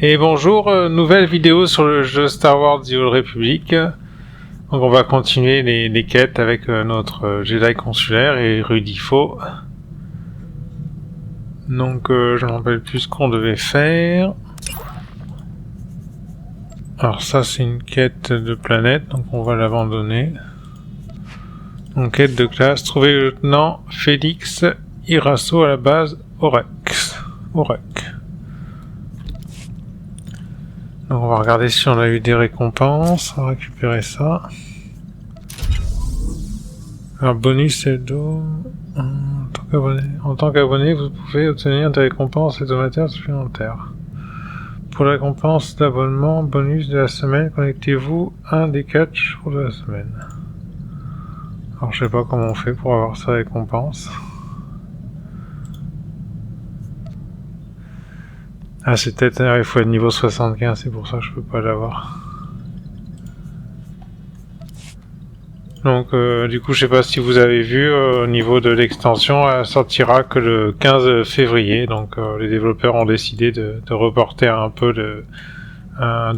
Et bonjour, nouvelle vidéo sur le jeu Star Wars The Old Republic. Donc on va continuer les quêtes avec notre Jedi consulaire et Rudy Faux. Donc je ne me rappelle plus ce qu'on devait faire. Alors ça c'est une quête de planète, donc on va l'abandonner. Donc quête de classe, trouver le lieutenant Félix Irasso à la base Orek. Donc on va regarder si on a eu des récompenses, on va récupérer ça. Alors bonus et dos. En tant qu'abonné, vous pouvez obtenir des récompenses hebdomadaires supplémentaires. Pour la récompense d'abonnement, bonus de la semaine, connectez-vous à un des 4 jours de la semaine. Alors je sais pas comment on fait pour avoir sa récompense. Ah c'est peut-être, il faut être niveau 75, c'est pour ça que je peux pas l'avoir. Donc du coup je sais pas si vous avez vu, au niveau de l'extension, elle sortira que le 15 février, donc les développeurs ont décidé de reporter un peu la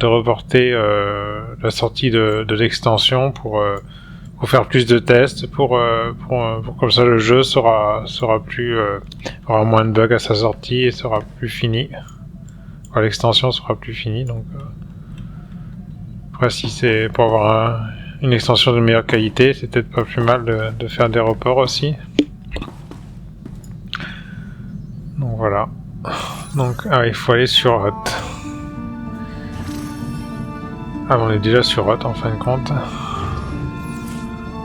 sortie de l'extension pour faire plus de tests, pour comme ça le jeu sera plus aura moins de bugs à sa sortie et sera plus fini. Enfin, l'extension sera plus finie, donc après si c'est pour avoir une extension de meilleure qualité, c'est peut-être pas plus mal de faire des reports aussi. Donc voilà. Donc il faut aller sur Hot. Ah on est déjà sur Hot en fin de compte.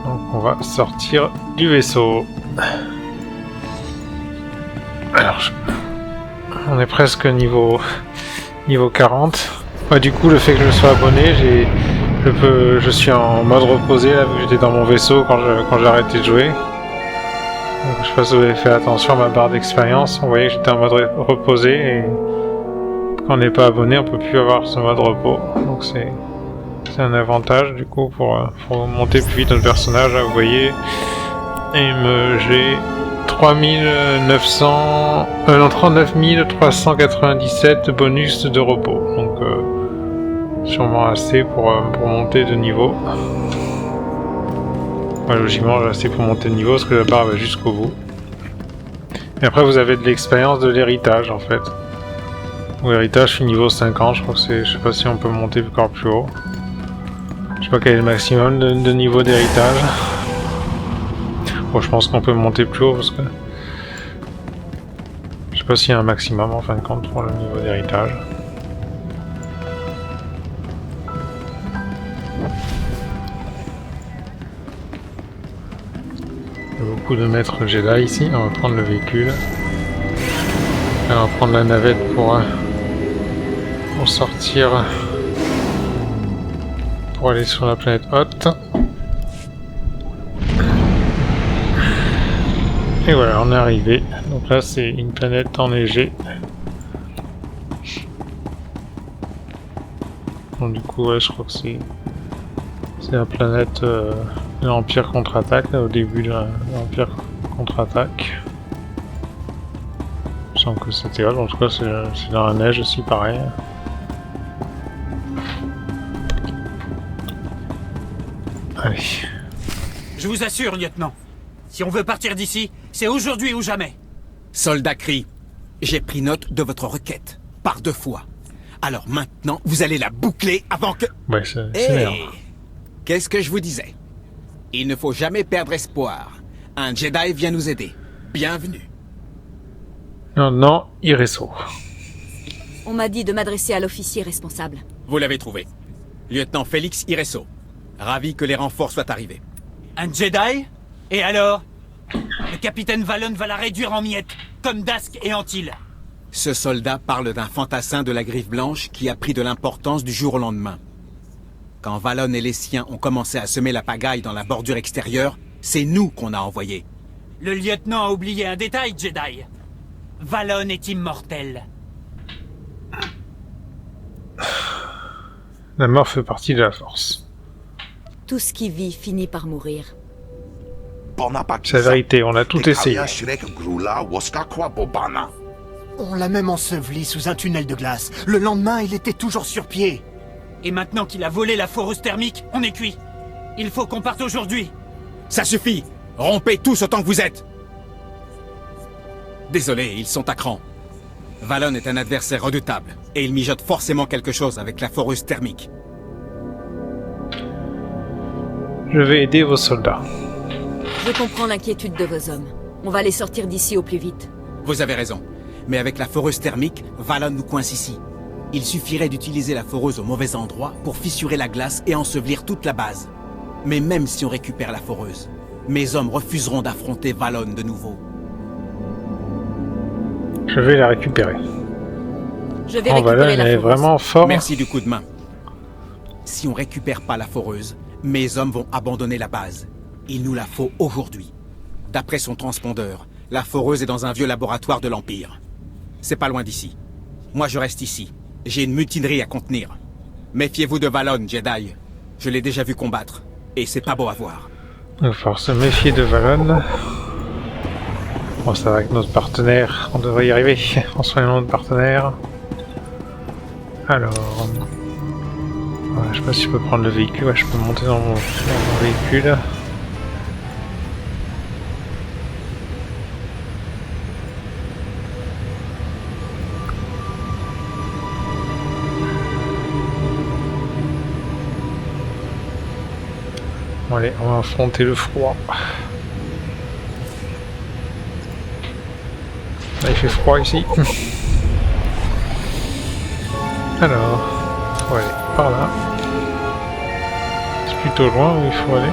Donc on va sortir du vaisseau. Alors on est presque niveau 40. Du coup le fait que je sois abonné, je suis en mode reposé là, vu que j'étais dans mon vaisseau quand j'ai arrêté de jouer. Donc je sais pas si vous avez fait attention à ma barre d'expérience, vous voyez que j'étais en mode reposé et quand on n'est pas abonné on peut plus avoir ce mode repos. Donc c'est un avantage du coup pour monter plus vite notre personnage, là, vous voyez. Et j'ai 39 397 bonus de repos, donc sûrement assez pour monter de niveau. Logiquement assez pour monter de niveau parce que la barre va jusqu'au bout. Et après vous avez de l'expérience de l'héritage en fait. L'héritage je suis niveau 50, je crois que je sais pas si on peut monter encore plus haut. Je sais pas quel est le maximum de niveau d'héritage. Bon, je pense qu'on peut monter plus haut parce que je sais pas s'il y a un maximum en fin de compte pour le niveau d'héritage. Il y a beaucoup de maîtres Jedi ici. On va prendre le véhicule. Et on va prendre la navette pour sortir, pour aller sur la planète Hoth. Et voilà, on est arrivé. Donc là, c'est une planète enneigée. Donc du coup, ouais, je crois que c'est la planète de l'Empire contre-attaque, au début de l'Empire contre-attaque. Je sens que c'était là, en tout cas, c'est dans la neige aussi, pareil. Allez. Je vous assure, lieutenant, si on veut partir d'ici, c'est aujourd'hui ou jamais. Soldat Kree, j'ai pris note de votre requête, par 2 fois. Alors maintenant, vous allez la boucler avant que... Ouais, c'est merde. Qu'est-ce que je vous disais? Il ne faut jamais perdre espoir. Un Jedi vient nous aider. Bienvenue. Non, Irasso. On m'a dit de m'adresser à l'officier responsable. Vous l'avez trouvé. Lieutenant Félix Irasso. Ravi que les renforts soient arrivés. Un Jedi? Et alors? Le capitaine Valon va la réduire en miettes, comme Dask et Antil. Ce soldat parle d'un fantassin de la Griffe Blanche qui a pris de l'importance du jour au lendemain. Quand Valon et les siens ont commencé à semer la pagaille dans la bordure extérieure, c'est nous qu'on a envoyés. Le lieutenant a oublié un détail, Jedi. Valon est immortel. La mort fait partie de la force. Tout ce qui vit finit par mourir. C'est la vérité, on a tout essayé. On l'a même enseveli sous un tunnel de glace. Le lendemain, il était toujours sur pied. Et maintenant qu'il a volé la foreuse thermique, on est cuit. Il faut qu'on parte aujourd'hui. Ça suffit! Rompez tous autant que vous êtes! Désolé, ils sont à cran. Valon est un adversaire redoutable, et il mijote forcément quelque chose avec la foreuse thermique. Je vais aider vos soldats. Je comprends l'inquiétude de vos hommes. On va les sortir d'ici au plus vite. Vous avez raison. Mais avec la foreuse thermique, Valon nous coince ici. Il suffirait d'utiliser la foreuse au mauvais endroit pour fissurer la glace et ensevelir toute la base. Mais même si on récupère la foreuse, mes hommes refuseront d'affronter Valon de nouveau. Je vais la récupérer. Je vais Oh, Valon récupérer la est foreuse. vraiment fort. Merci du coup de main. Si on récupère pas la foreuse, mes hommes vont abandonner la base. Il nous la faut aujourd'hui. D'après son transpondeur, la foreuse est dans un vieux laboratoire de l'Empire. C'est pas loin d'ici. Moi je reste ici. J'ai une mutinerie à contenir. Méfiez-vous de Valon, Jedi. Je l'ai déjà vu combattre. Et c'est pas beau à voir. Il va falloir se méfier de Valon. Bon, ça va avec notre partenaire. On devrait y arriver en soignant notre partenaire. Alors... ouais, je sais pas si je peux prendre le véhicule. Ouais, je peux monter dans mon véhicule. Bon, allez, on va affronter le froid. Là, il fait froid ici. Alors, faut aller par là. C'est plutôt loin où il faut aller.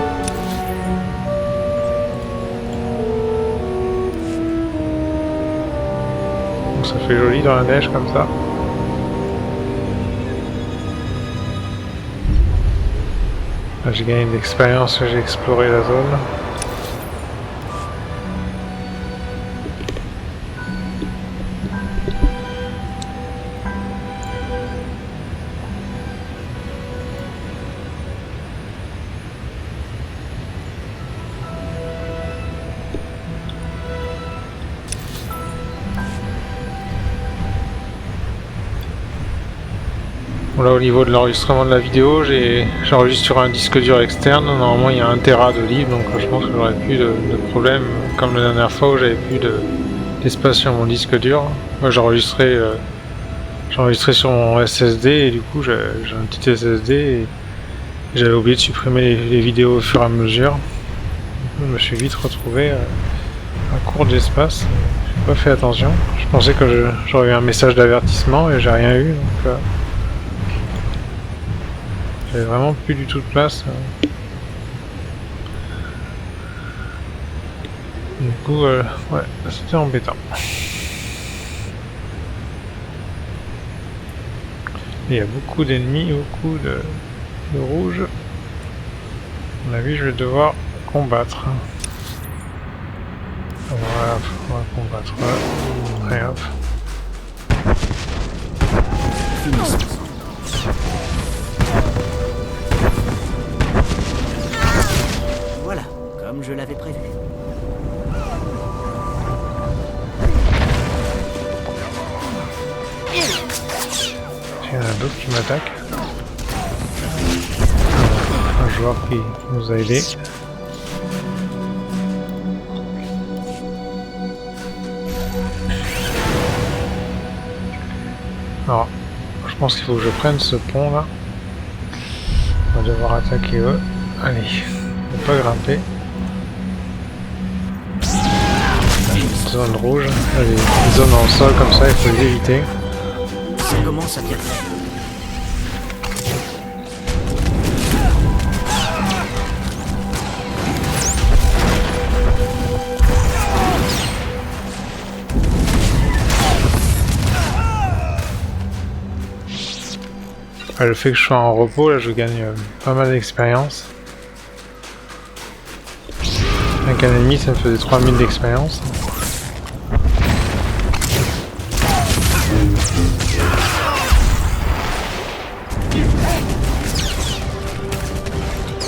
Donc ça fait joli dans la neige comme ça. Là, j'ai gagné de l'expérience, j'ai exploré la zone. Bon, là au niveau de l'enregistrement de la vidéo, j'enregistre sur un disque dur externe. Normalement il y a 1 Tera de livre, donc je pense que j'aurai plus de problème comme la dernière fois où j'avais plus d'espace sur mon disque dur. Moi j'enregistrais sur mon SSD et du coup j'ai un petit SSD et j'avais oublié de supprimer les vidéos au fur et à mesure. Du coup, je me suis vite retrouvé à court d'espace. J'ai pas fait attention. Je pensais que j'aurais eu un message d'avertissement et j'ai rien eu. Donc, j'avais vraiment plus du tout de place. Du coup, ouais, c'était embêtant. Il y a beaucoup d'ennemis, beaucoup de rouge. À mon avis, je vais devoir combattre. Voilà, on va combattre. Allez hop. Voilà, comme je l'avais prévu. Il y en a d'autres qui m'attaquent. Un joueur qui nous a aidés. Alors, je pense qu'il faut que je prenne ce pont là. On va devoir attaquer eux. Allez, ne pas grimper. Une zone rouge, les zones en sol comme ça, il faut les éviter. Ça commence à bien. Le fait que je sois en repos, là je gagne pas mal d'expérience. Avec un ennemi ça me faisait 3000 d'expérience.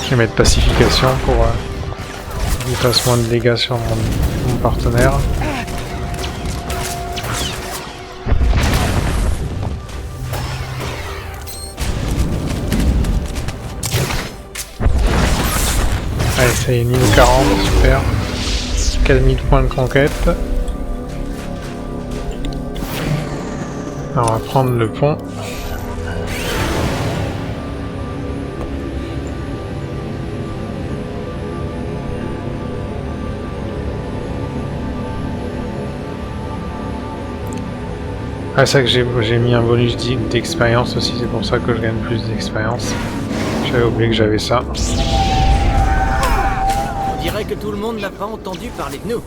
Je vais mettre pacification pour qu'il fasse moins de dégâts sur mon partenaire. Ça y est, niveau 40, super. 4000 points de conquête. Alors, on va prendre le pont. Ah, c'est vrai que j'ai mis un bonus d'expérience aussi, c'est pour ça que je gagne plus d'expérience. J'avais oublié que j'avais ça. On dirait que tout le monde n'a pas entendu parler de nous.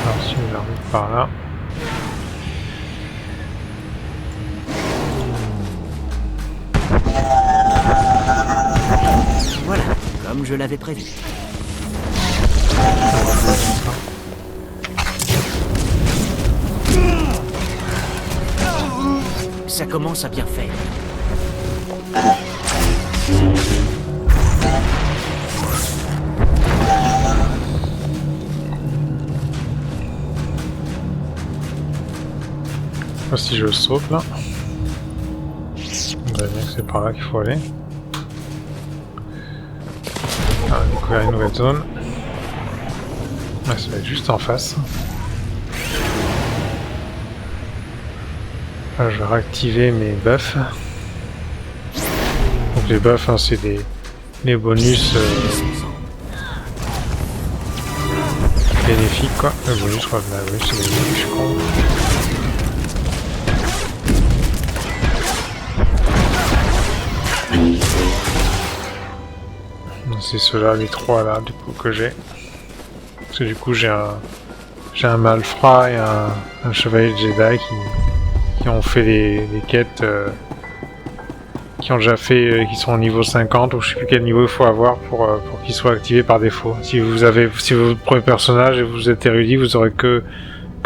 Alors si on arrive par là. Voilà, comme je l'avais prévu. Ça commence à bien faire. Si je saute là. On va dire que c'est par là qu'il faut aller. Ah, découvrir une nouvelle zone. Ah, ça va être juste en face. Ah, je vais réactiver mes buffs. Donc les buffs, hein, c'est des bonus bénéfiques quoi. Le bonus, je crois que là, oui, c'est des bonus, je crois. C'est ceux-là, les trois là, du coup, que j'ai. Parce que du coup, j'ai un malfrat et un chevalier de Jedi qui ont fait les quêtes, qui ont déjà fait, qui sont au niveau 50, ou je sais plus quel niveau il faut avoir pour qu'ils soient activés par défaut. Si vous prenez personnage et vous êtes érudit, vous aurez que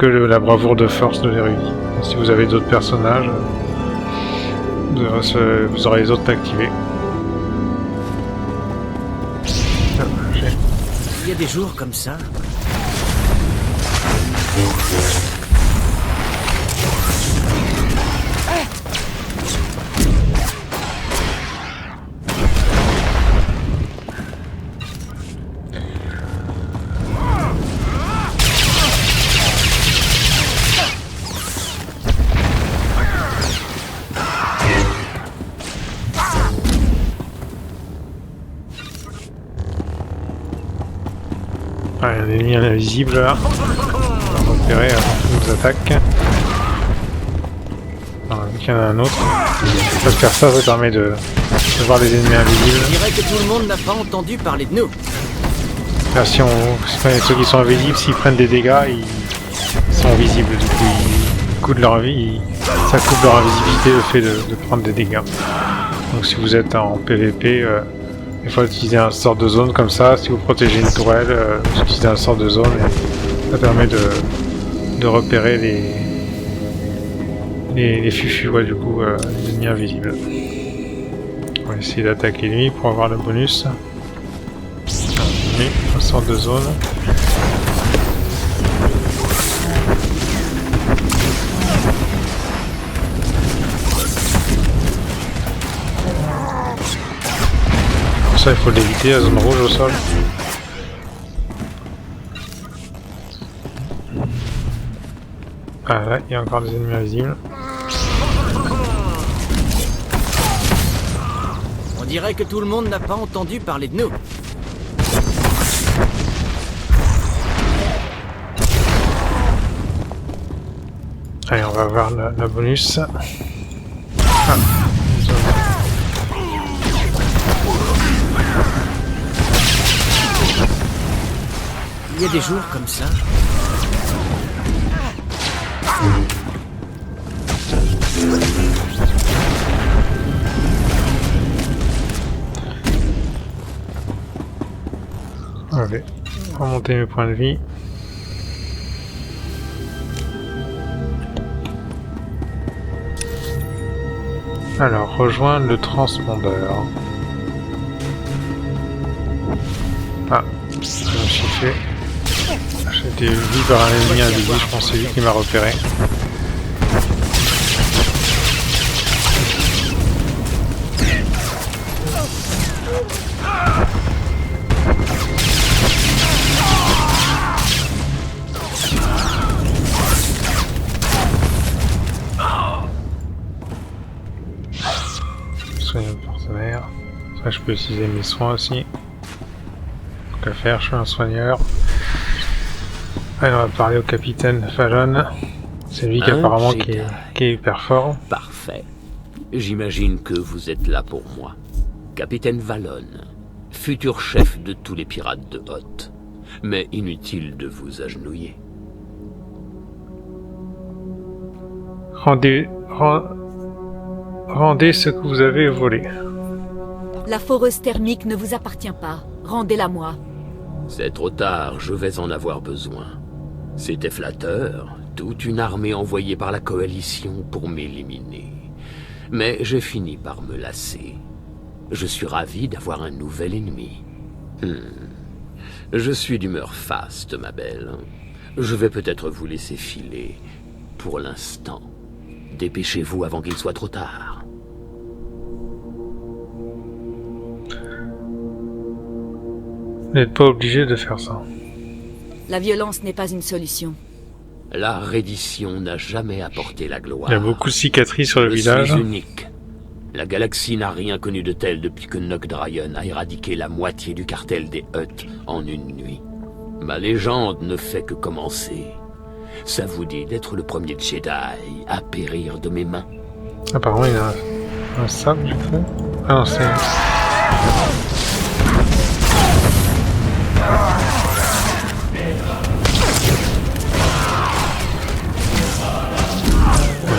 la bravoure de force de l'érudit. Si vous avez d'autres personnages, vous aurez les autres activés. Il y a des jours comme ça. Ah, il y a un ennemi invisible là. On va repérer avant qu'il nous attaque. Alors, vu qu'il y en a un autre. De faire ça, ça permet de voir les ennemis invisibles. On dirait que tout le monde n'a pas entendu parler de nous. Là, si ceux qui sont invisibles, s'ils prennent des dégâts, ils sont visibles. Du coup, ils coûtent leur vie. Ça coupe leur invisibilité le fait de prendre des dégâts. Donc si vous êtes en PVP, il faut utiliser un sort de zone comme ça. Si vous protégez une tourelle, vous utilisez un sort de zone et ça permet de repérer les fufus, ouais, du coup, les ennemis invisibles. On va essayer d'attaquer lui pour avoir le bonus. Oui, un sort de zone. Ça, il faut l'éviter, la zone rouge au sol. Ah là, il y a encore des ennemis invisibles. On dirait que tout le monde n'a pas entendu parler de nous. Allez, on va voir la bonus. Ah. Il y a des jours comme ça. Allez, remonter mes points de vie. Alors, rejoindre le transpondeur. Ah, je me suis fait. J'ai été vu par un ennemi invisible, je pense que c'est lui qui m'a repéré. Soigner le partenaire. Ça, je peux utiliser mes soins aussi. Donc à faire, je suis un soigneur. Allez, on va parler au capitaine Fallon. C'est lui qui apparemment qui est hyper fort. Parfait. J'imagine que vous êtes là pour moi. Capitaine Vallon, futur chef de tous les pirates de Hoth. Mais inutile de vous agenouiller. Rendez ce que vous avez volé. La foreuse thermique ne vous appartient pas. Rendez-la-moi. C'est trop tard, je vais en avoir besoin. C'était flatteur, toute une armée envoyée par la coalition pour m'éliminer. Mais j'ai fini par me lasser. Je suis ravi d'avoir un nouvel ennemi. Je suis d'humeur faste, ma belle. Je vais peut-être vous laisser filer, pour l'instant. Dépêchez-vous avant qu'il soit trop tard. Vous n'êtes pas obligé de faire ça. La violence n'est pas une solution. La reddition n'a jamais apporté la gloire. Il y a beaucoup de cicatrices sur le visage. Je suis unique. La galaxie n'a rien connu de tel depuis que Nokdrayon a éradiqué la moitié du cartel des Hutt en une nuit. Ma légende ne fait que commencer. Ça vous dit d'être le premier Jedi à périr de mes mains? Apparemment, il y a un sable, du coup. Ah non, c'est... Ouais,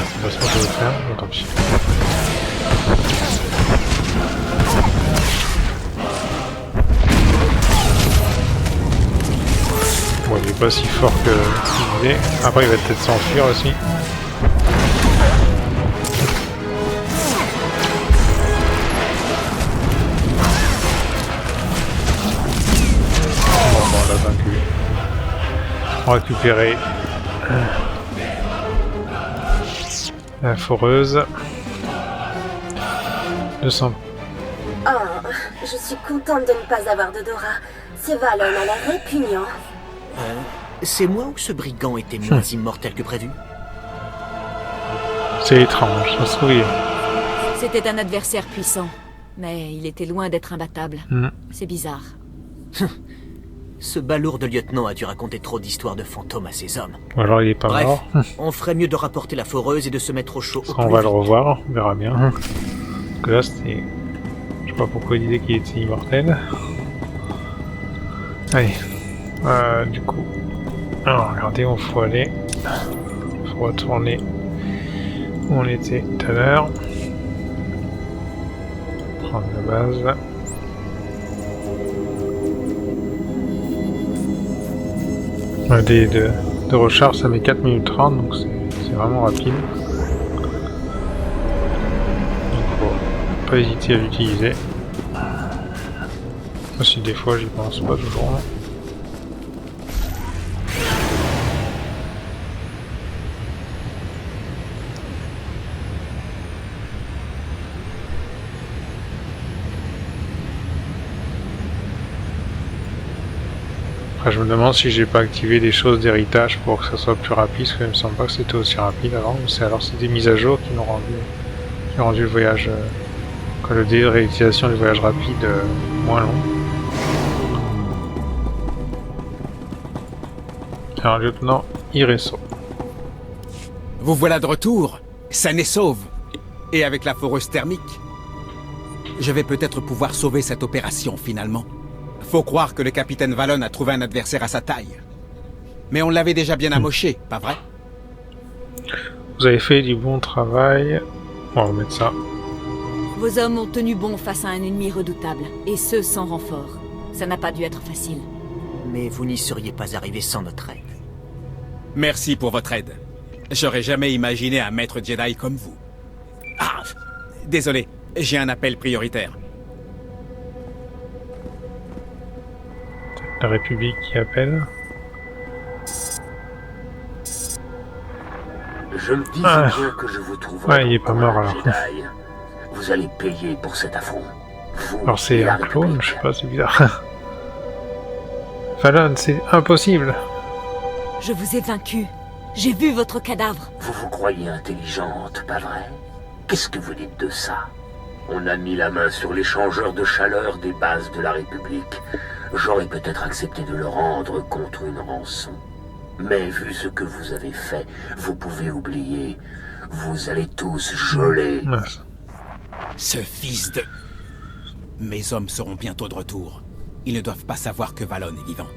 c'est pas ce qu'on devait faire, mais tant pis. Bon, il est pas si fort que qu'il est. Après, il va peut-être s'enfuir aussi. Bon, on l'a vaincu. On va récupérer la foreuse. 200. Oh, je suis contente de ne pas avoir d'odorat. Ce Vallon a l'air répugnant. C'est moi ou ce brigand était moins immortel que prévu? C'est étrange, je me souviens. C'était un adversaire puissant, mais il était loin d'être imbattable. C'est bizarre. Ce balourd de lieutenant a dû raconter trop d'histoires de fantômes à ses hommes. Ou alors il est pas Bref, mort. on ferait mieux de rapporter la foreuse et de se mettre au chaud au On plus va le vite. revoir, on verra bien. Parce que là c'était... Je sais pas pourquoi il disait qu'il était immortel. Allez. Du coup... Alors regardez, on faut aller... Faut retourner où on était tout à l'heure. Prendre la base. Un dé de recharge, ça met 4 minutes 30, donc c'est vraiment rapide. Donc faut pas hésiter à l'utiliser. Aussi des fois j'y pense pas toujours. Après, je me demande si j'ai pas activé des choses d'héritage pour que ça soit plus rapide, parce qu'il me semble pas que c'était aussi rapide avant. Alors c'est des mises à jour qui m'ont rendu le voyage, le délai de réutilisation du voyage rapide moins long. Alors lieutenant Iresso. Vous voilà de retour, sain et sauve. Et avec la foreuse thermique. Je vais peut-être pouvoir sauver cette opération finalement. Faut croire que le capitaine Vallon a trouvé un adversaire à sa taille. Mais on l'avait déjà bien amoché, pas vrai? Vous avez fait du bon travail. On va remettre ça. Vos hommes ont tenu bon face à un ennemi redoutable, et ce sans renfort. Ça n'a pas dû être facile. Mais vous n'y seriez pas arrivé sans notre aide. Merci pour votre aide. J'aurais jamais imaginé un maître Jedi comme vous. Ah, désolé, j'ai un appel prioritaire. La République qui appelle. Je me disais Ah. bien que je vous trouverais. Ouais, il est pas mort, alors. Jedi. Vous allez payer pour cet affront. Vous Alors c'est et la un clone, République. je sais pas, c'est bizarre. Fallon, c'est impossible. Je vous ai vaincu. J'ai vu votre cadavre. Vous vous croyez intelligente, pas vrai? Qu'est-ce que vous dites de ça? On a mis la main sur l'échangeur de chaleur des bases de la République. J'aurais peut-être accepté de le rendre contre une rançon. Mais vu ce que vous avez fait, vous pouvez oublier. Vous allez tous geler. Ouais. Ce fils de... Mes hommes seront bientôt de retour. Ils ne doivent pas savoir que Valon est vivant.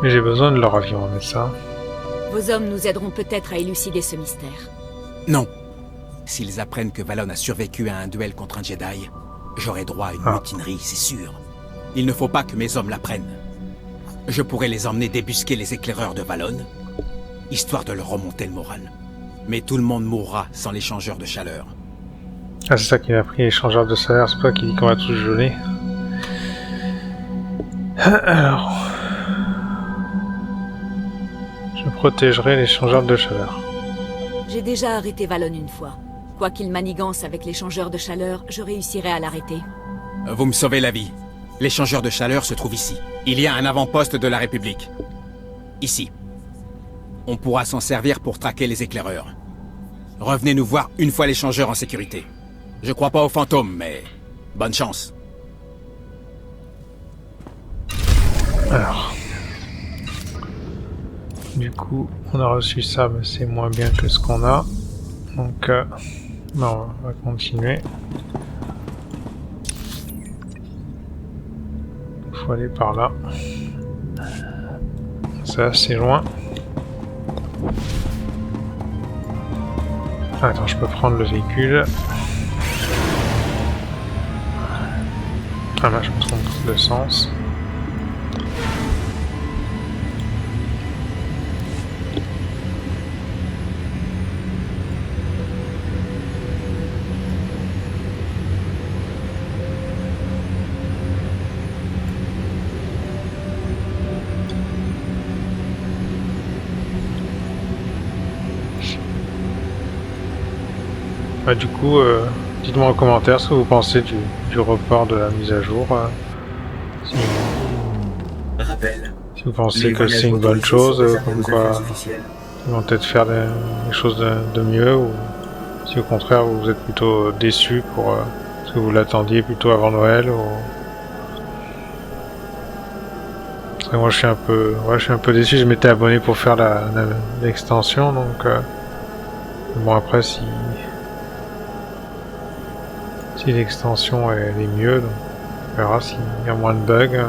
Mais j'ai besoin de leur avion, mais ça. Vos hommes nous aideront peut-être à élucider ce mystère. Non. S'ils apprennent que Valon a survécu à un duel contre un Jedi, j'aurai droit à une Ah. mutinerie, c'est sûr. Il ne faut pas que mes hommes l'apprennent. Je pourrais les emmener débusquer les éclaireurs de Valon, histoire de leur remonter le moral. Mais tout le monde mourra sans l'échangeur de chaleur. Ah, c'est ça qui m'a pris l'échangeur de salaire, c'est pas qui dit qu'on va tous geler. Alors... Je protégerai l'échangeur de chaleur. J'ai déjà arrêté Valon une fois. Quoi qu'il manigance avec l'échangeur de chaleur, je réussirai à l'arrêter. Vous me sauvez la vie. L'échangeur de chaleur se trouve ici. Il y a un avant-poste de la République. Ici. On pourra s'en servir pour traquer les éclaireurs. Revenez nous voir une fois l'échangeur en sécurité. Je crois pas aux fantômes, mais... bonne chance. Alors... Du coup, on a reçu ça, mais c'est moins bien que ce qu'on a. Donc, non, on va continuer. Il faut aller par là. C'est assez loin. Attends, je peux prendre le véhicule. Ah là, je me trompe de sens. Bah, du coup, dites-moi en commentaire ce que vous pensez du report de la mise à jour. Si, Rappel. si vous pensez Les que c'est une voyages bonne chose, autorisés sont comme réservés aux quoi affaires officielles. ils vont peut-être faire des choses de mieux, ou si au contraire vous êtes plutôt déçu pour parce que vous l'attendiez plutôt avant Noël. Ou... Parce que moi je suis un peu déçu, je m'étais abonné pour faire l'extension, donc bon après si l'extension elle est mieux, donc on verra s'il y a moins de bugs.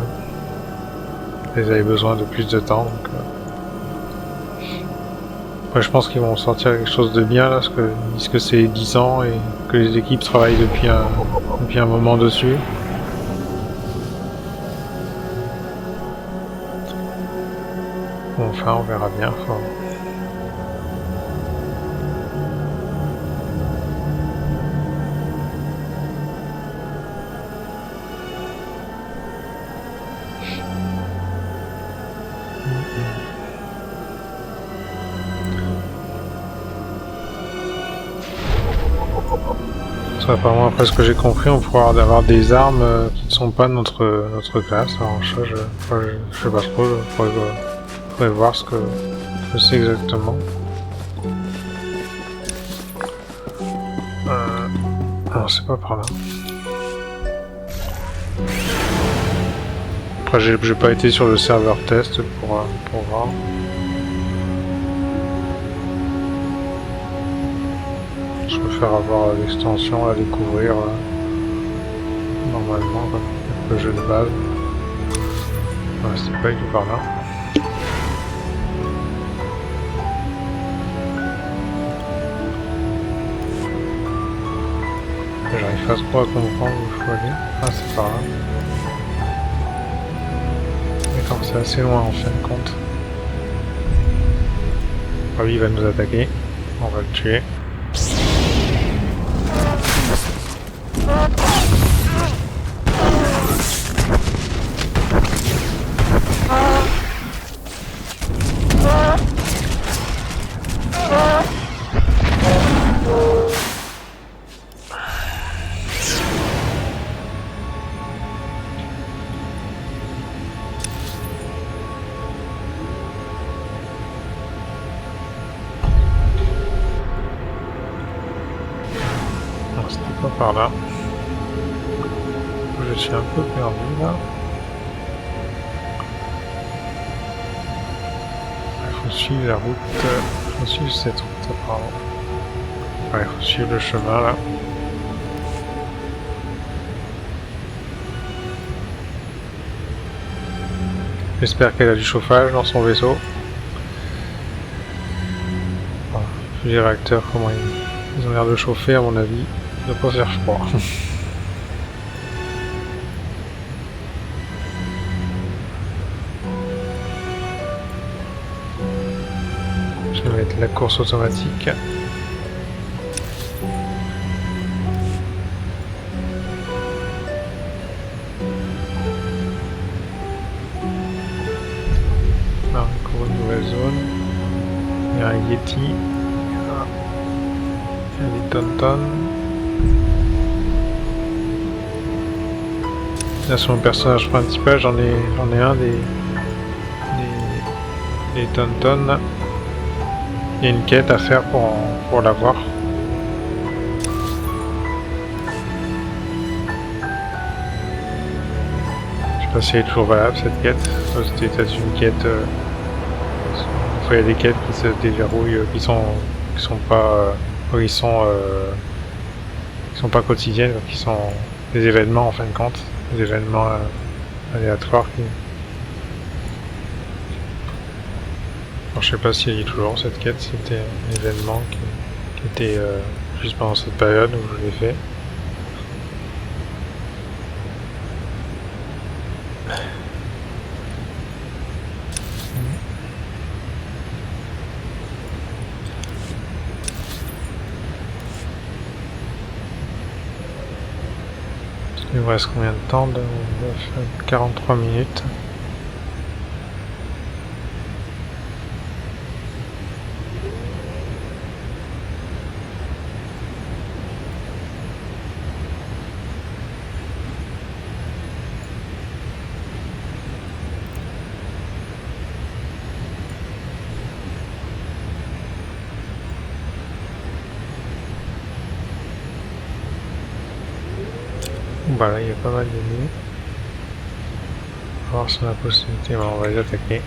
Ils avaient besoin de plus de temps, donc après, je pense qu'ils vont sortir quelque chose de bien là, parce que ils disent que c'est 10 ans et que les équipes travaillent depuis un moment dessus. Bon, enfin on verra bien. Enfin, apparemment, après ce que j'ai compris, on pourra avoir des armes qui ne sont pas notre classe. Alors ça, je sais pas trop, je pourrais voir ce que c'est exactement. Alors c'est pas par là. Après j'ai pas été sur le serveur test pour voir. Je préfère avoir l'extension à découvrir normalement, quoi, avec le jeu de base. Ouais, c'est pas du tout par là. J'arrive pas trop à comprendre où il faut aller. Ah, c'est par là. D'accord, c'est assez loin en fin de compte. Ah oui, il va nous attaquer. On va le tuer. par là. Je suis un peu perdu là. Il faut suivre la route. Il faut suivre cette route apparemment. Ouais, il faut suivre le chemin là. J'espère qu'elle a du chauffage dans son vaisseau. Bon, les réacteurs, comment ils ont l'air de chauffer à mon avis. De pas faire froid. Je vais mettre la course automatique. Là, encore une nouvelle zone. Il y a un Yeti. Il y a des Tauntaun. Là sur mon personnage principal, j'en ai un des Tauntaun. Il y a une quête à faire pour l'avoir. Je sais pas si elle est toujours valable cette quête. C'était peut-être une quête. Il y a des quêtes qui se déverrouillent, qui sont pas quotidiennes, qui sont des événements en fin de compte, des événements aléatoires qui. Alors, je sais pas si elle y est toujours cette quête, c'était un événement qui était juste pendant cette période où je l'ai fait. Il me reste combien de temps? 43 minutes. Bah là il y a pas mal d'ennemis. On va voir si on a la possibilité, on va les attaquer.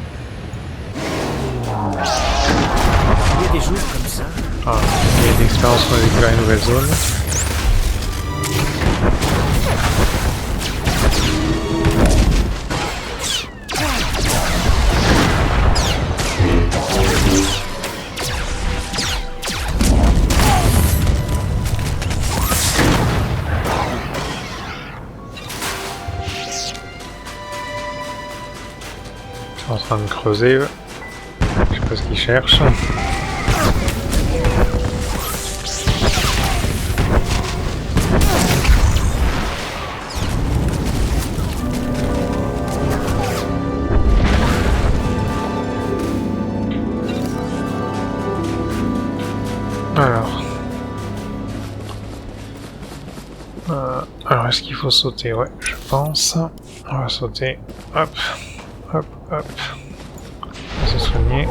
Il y a des jours comme ça. Ah, il y a d'expérience pour découvrir une nouvelle zone. En train de creuser, je sais pas ce qu'ils cherchent. Alors est-ce qu'il faut sauter? Ouais, je pense. On va sauter. Hop. Hop, hop. On va se soigner.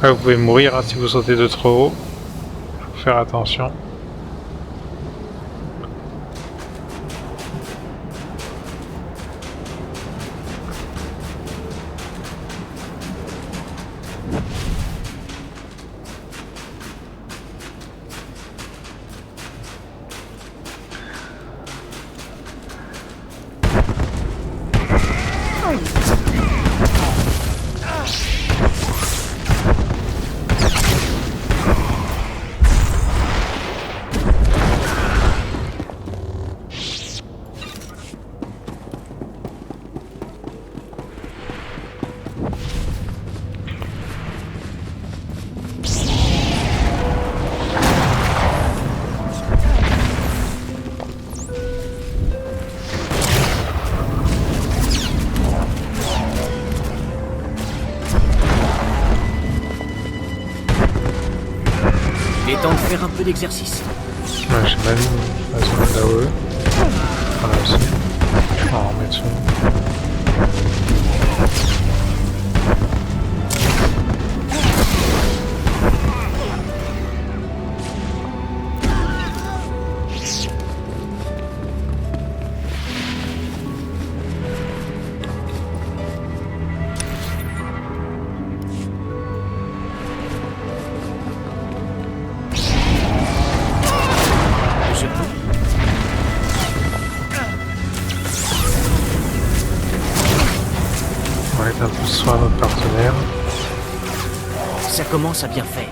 Ah, vous pouvez mourir hein, si vous sautez de trop haut. Faut faire attention. Il est temps de faire un peu d'exercice. Ouais, j'ai mal vu la zone d'AOE. Voilà aussi. Je vais en remettre une. Ça commence à bien faire.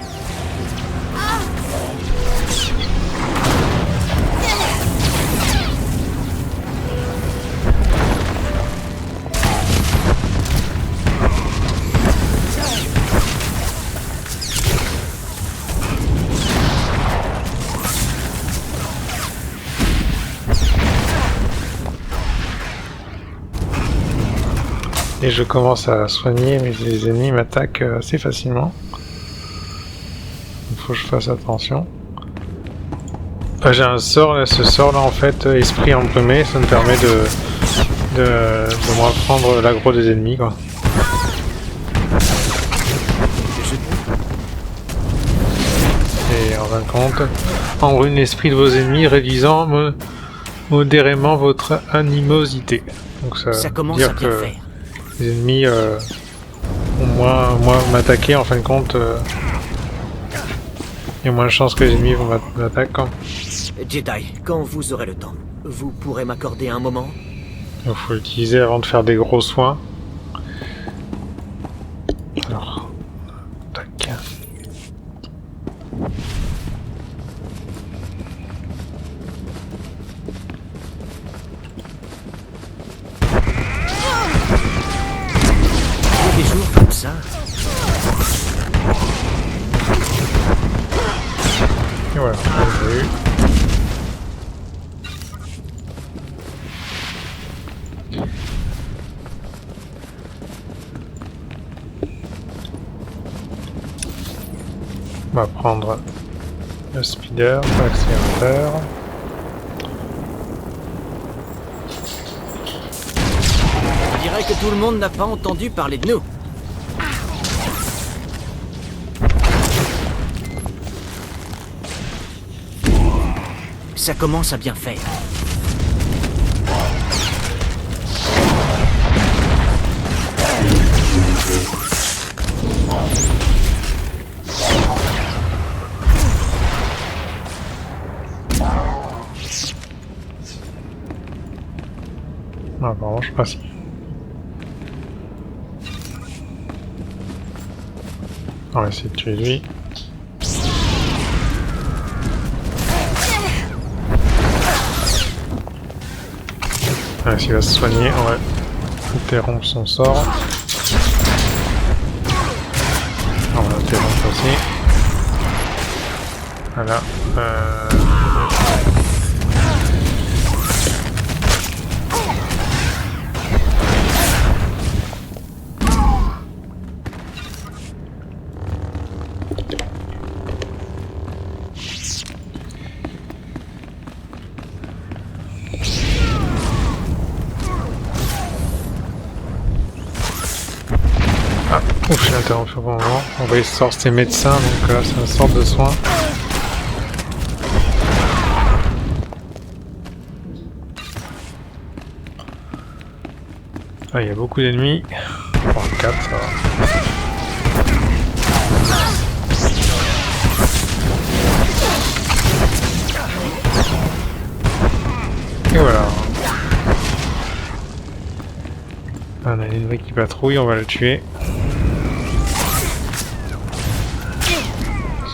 Et je commence à soigner, mais les ennemis m'attaquent assez facilement. Il faut que je fasse attention. J'ai un sort là, ce sort là en fait, esprit embrumé, ça me permet de moins prendre l'aggro des ennemis quoi. Et en fin de compte, embrune l'esprit de vos ennemis, réduisant modérément votre animosité. Donc ça commence à bien faire. Les ennemis ont moins m'attaquer en fin de compte. Il y a moins de chances que les ennemis vont m'attaquer. Jedi, quand vous aurez le temps, vous pourrez m'accorder un moment? Il faut l'utiliser avant de faire des gros soins. Alors, tac. Des jours comme ça. Et voilà, on l'a vu. On va prendre le speeder, l'accélérateur. On dirait que tout le monde n'a pas entendu parler de nous. Ça commence à bien faire. Ah, apparemment, je sais pas si. On va essayer de tuer lui. Ah, s'il va se soigner, on va interrompre son sort. On va interrompre aussi. Voilà. Ouf, j'ai interrompu au bon moment. On va essayer de sortir médecins, donc là c'est une sorte de soin. Ah, il y a beaucoup d'ennemis. Bon, 4, ça va. Et voilà. On a l'ennemi qui patrouille, on va le tuer.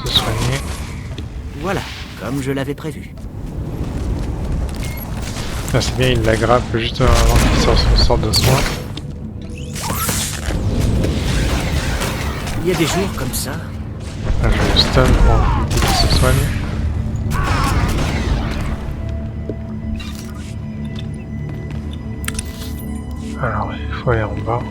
Se soigner. Voilà, comme je l'avais prévu. Ah, c'est bien, il l'aggrappe juste avant qu'il sorte son sort de soin. Il y a des jours comme ça. Là, je le stun pour éviter qu'il se soigne. Alors, il faut aller en bas.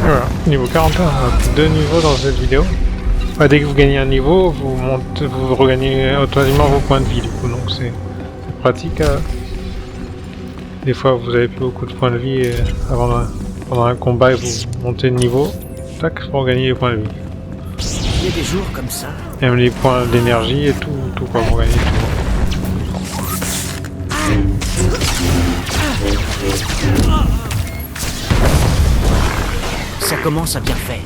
Voilà, niveau 41, on a 2 niveaux dans cette vidéo. Bah, dès que vous gagnez un niveau, vous regagnez automatiquement vos points de vie du coup, donc c'est pratique. Des fois vous avez plus beaucoup de points de vie et pendant un combat et vous montez de niveau, tac, pour gagner les points de vie. Il y a des jours comme ça. Même les points d'énergie et tout quoi pour gagner tout. Ça commence à bien faire.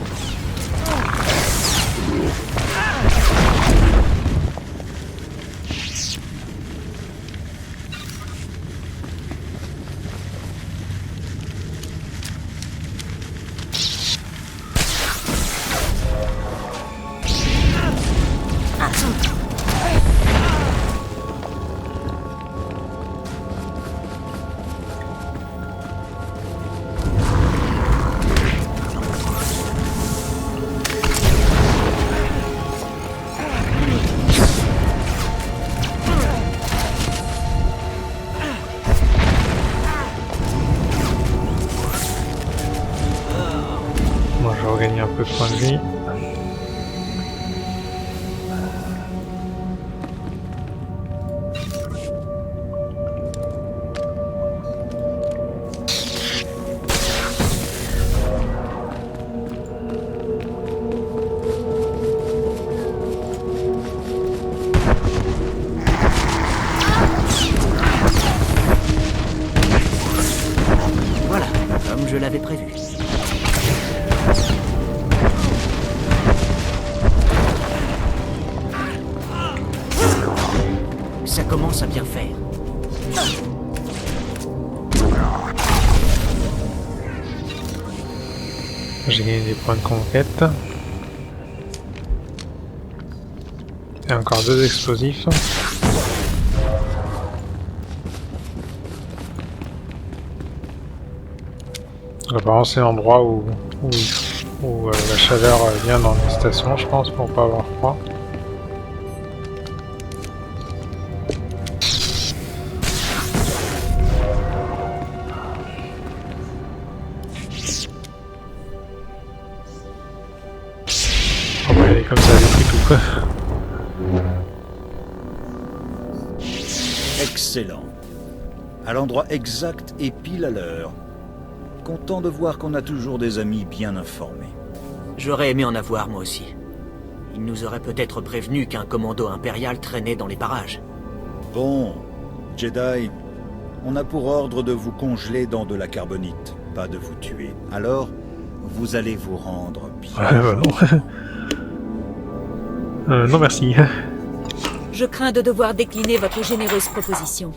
Moi, je regagne un peu de points de vie. Voilà, comme je l'avais prévu. Ça commence à bien faire. J'ai gagné des points de conquête. Et encore 2 explosifs. Apparemment c'est l'endroit où la chaleur vient dans les stations, je pense, pour pas avoir froid. On va y aller comme ça, des tout quoi. Excellent. À l'endroit exact et pile à l'heure. Content de voir qu'on a toujours des amis bien informés. J'aurais aimé en avoir, moi aussi. Il nous aurait peut-être prévenu qu'un commando impérial traînait dans les parages. Bon, Jedi, on a pour ordre de vous congeler dans de la carbonite, pas de vous tuer. Alors, vous allez vous rendre bien. Ouais, bah non. Non merci. Je crains de devoir décliner votre généreuse proposition.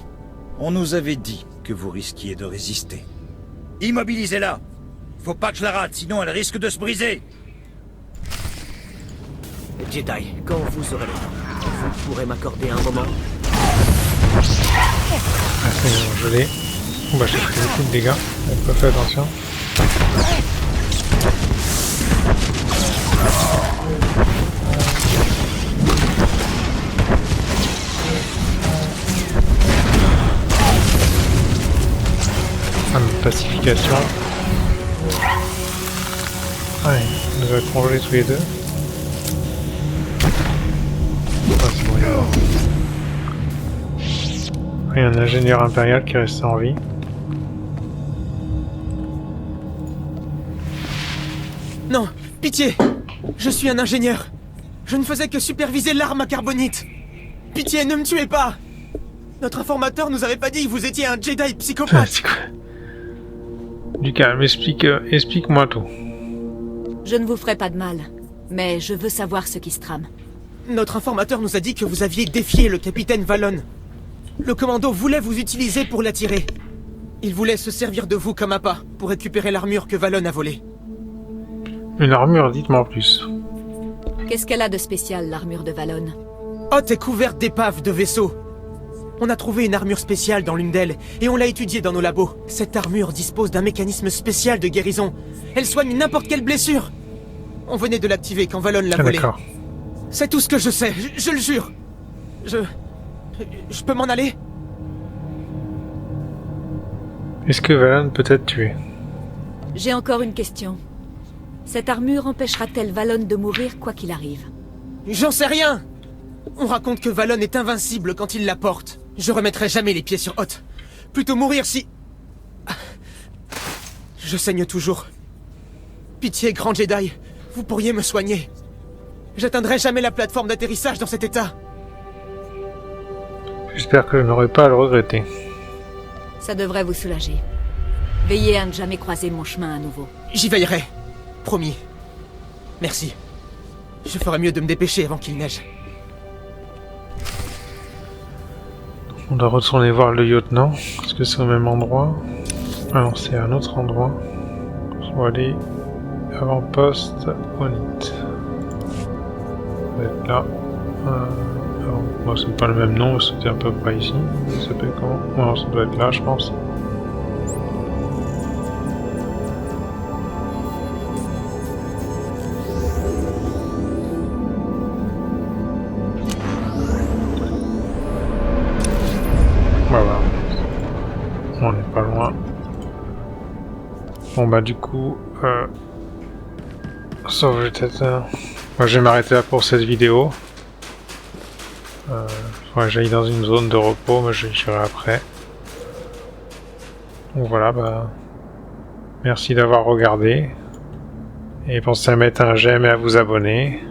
On nous avait dit que vous risquiez de résister. Immobilisez-la! Faut pas que je la rate, sinon elle risque de se briser! Jedi, quand vous aurez le temps, vous pourrez m'accorder un moment? Ah, c'est bon, je l'ai. Bah j'ai pris beaucoup de dégâts, j'ai pas fait attention. Pacification. Ouais, on nous a congelés tous les deux. Ah, c'est bon, il est mort. Il y a un ingénieur impérial qui est resté en vie. Non, pitié! Je suis un ingénieur. Je ne faisais que superviser l'arme à carbonite. Pitié, ne me tuez pas! Notre informateur nous avait pas dit que vous étiez un Jedi psychopathe. C'est quoi? Du calme, explique-moi tout. Je ne vous ferai pas de mal, mais je veux savoir ce qui se trame. Notre informateur nous a dit que vous aviez défié le capitaine Valon. Le commando voulait vous utiliser pour l'attirer. Il voulait se servir de vous comme appât pour récupérer l'armure que Valon a volée. Une armure, dites-moi en plus. Qu'est-ce qu'elle a de spécial, l'armure de Valon? Hoth est couverte d'épaves de vaisseaux. On a trouvé une armure spéciale dans l'une d'elles, et on l'a étudiée dans nos labos. Cette armure dispose d'un mécanisme spécial de guérison. Elle soigne n'importe quelle blessure. On venait de l'activer quand Valon l'a volée. D'accord. C'est tout ce que je sais, je le jure. Je peux m'en aller? Est-ce que Valon peut être tué? J'ai encore une question. Cette armure empêchera-t-elle Valon de mourir quoi qu'il arrive? J'en sais rien! On raconte que Valon est invincible quand il la porte. Je remettrai jamais les pieds sur Hoth. Plutôt mourir si... Je saigne toujours. Pitié, grand Jedi, vous pourriez me soigner. J'atteindrai jamais la plateforme d'atterrissage dans cet état. J'espère que je n'aurai pas à le regretter. Ça devrait vous soulager. Veillez à ne jamais croiser mon chemin à nouveau. J'y veillerai. promis. Merci. Je ferai mieux de me dépêcher avant qu'il neige. On doit retourner voir le lieutenant. Est-ce que c'est au même endroit? Ah non, c'est à un autre endroit. On va aller avant-poste Onit. On va être là. Bon, c'est pas le même nom, c'était à peu près ici. Ça s'appelle comment? Non, ça doit être là, je pense. Voilà. On n'est pas loin. Bon bah du coup, sauf peut-être... Moi je vais m'arrêter là pour cette vidéo. J'aille dans une zone de repos, mais je j'irai après. Donc voilà, bah... Merci d'avoir regardé. Et pensez à mettre un j'aime et à vous abonner.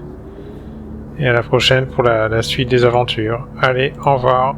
Et à la prochaine pour la suite des aventures. Allez, au revoir.